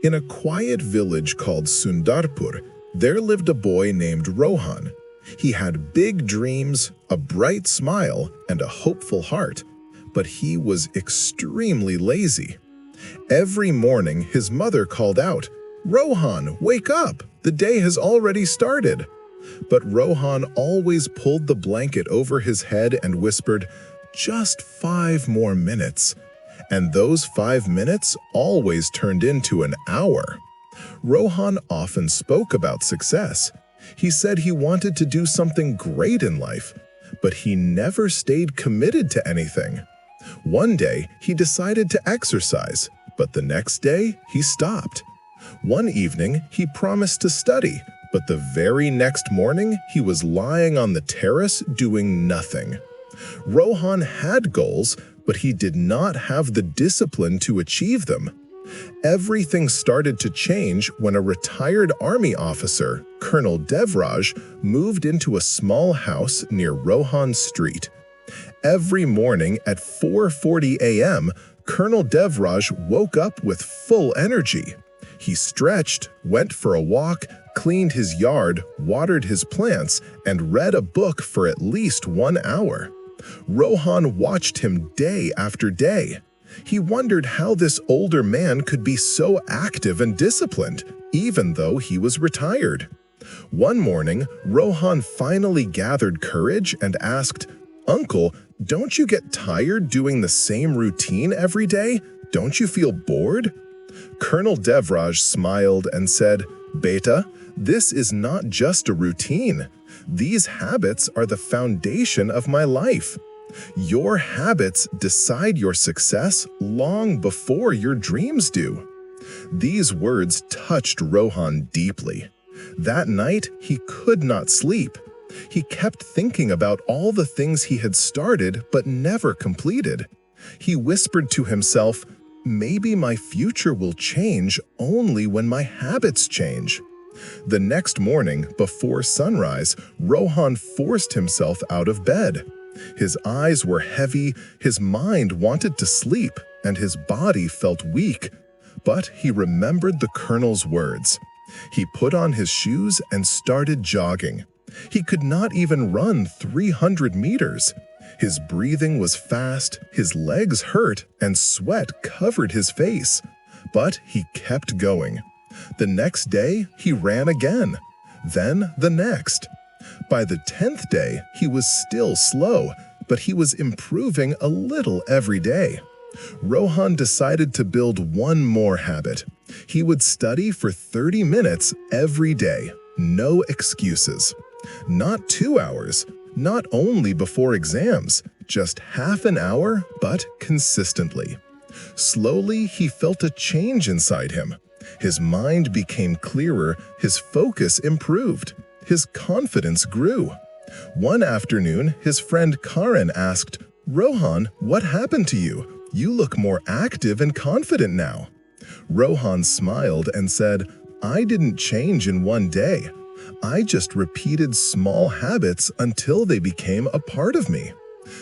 In a quiet village called Sundarpur, there lived a boy named Rohan. He had big dreams, a bright smile, and a hopeful heart, but he was extremely lazy. Every morning, his mother called out, "Rohan, wake up! The day has already started." But Rohan always pulled the blanket over his head and whispered, "Just 5 more minutes." And those 5 minutes always turned into an hour. Rohan often spoke about success. He said he wanted to do something great in life, but he never stayed committed to anything. One day, he decided to exercise, but the next day, he stopped. One evening, he promised to study, but the very next morning, he was lying on the terrace doing nothing. Rohan had goals, but he did not have the discipline to achieve them. Everything started to change when a retired army officer, Colonel Devraj, moved into a small house near Rohan Street. Every morning at 4:40 a.m., Colonel Devraj woke up with full energy. He stretched, went for a walk, cleaned his yard, watered his plants, and read a book for at least 1 hour. Rohan watched him day after day. He wondered how this older man could be so active and disciplined, even though he was retired. One morning, Rohan finally gathered courage and asked, "Uncle, don't you get tired doing the same routine every day? Don't you feel bored?" Colonel Devraj smiled and said, "Beta, this is not just a routine. These habits are the foundation of my life. Your habits decide your success long before your dreams do." These words touched Rohan deeply. That night, he could not sleep. He kept thinking about all the things he had started but never completed. He whispered to himself, "Maybe my future will change only when my habits change." The next morning, before sunrise, Rohan forced himself out of bed. His eyes were heavy, his mind wanted to sleep, and his body felt weak. But he remembered the colonel's words. He put on his shoes and started jogging. He could not even run 300 meters. His breathing was fast, his legs hurt, and sweat covered his face. But he kept going. The next day, he ran again. Then the next. By the 10th day, he was still slow, but he was improving a little every day. Rohan decided to build one more habit. He would study for 30 minutes every day. No excuses. Not 2 hours, not only before exams, just half an hour, but consistently. Slowly, he felt a change inside him. His mind became clearer, his focus improved, his confidence grew. One afternoon, his friend Karen asked, "Rohan, what happened to you? You look more active and confident now." Rohan smiled and said, "I didn't change in one day. I just repeated small habits until they became a part of me."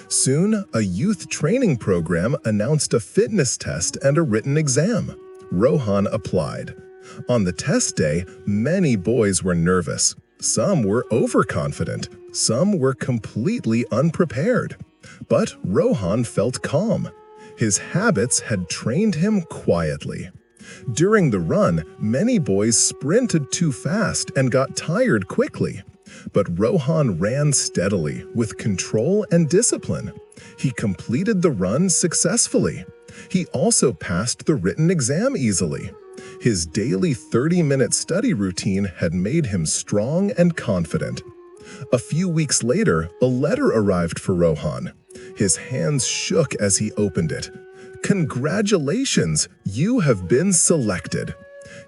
Soon, a youth training program announced a fitness test and a written exam. Rohan applied. On the test day, many boys were nervous. Some were overconfident. Some were completely unprepared. But Rohan felt calm. His habits had trained him quietly. During the run, many boys sprinted too fast and got tired quickly. But Rohan ran steadily, with control and discipline. He completed the run successfully. He also passed the written exam easily. His daily 30-minute study routine had made him strong and confident. A few weeks later, a letter arrived for Rohan. His hands shook as he opened it. "Congratulations, you have been selected."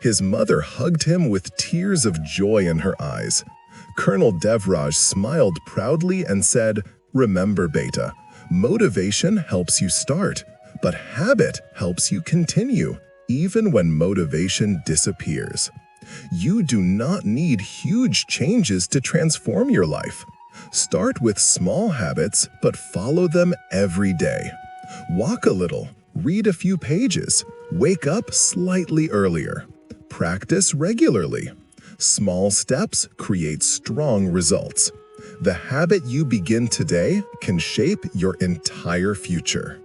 His mother hugged him with tears of joy in her eyes. Colonel Devraj smiled proudly and said, "Remember, Beta, motivation helps you start, but habit helps you continue, even when motivation disappears." You do not need huge changes to transform your life. Start with small habits, but follow them every day. Walk a little, read a few pages, wake up slightly earlier. Practice regularly. Small steps create strong results. The habit you begin today can shape your entire future.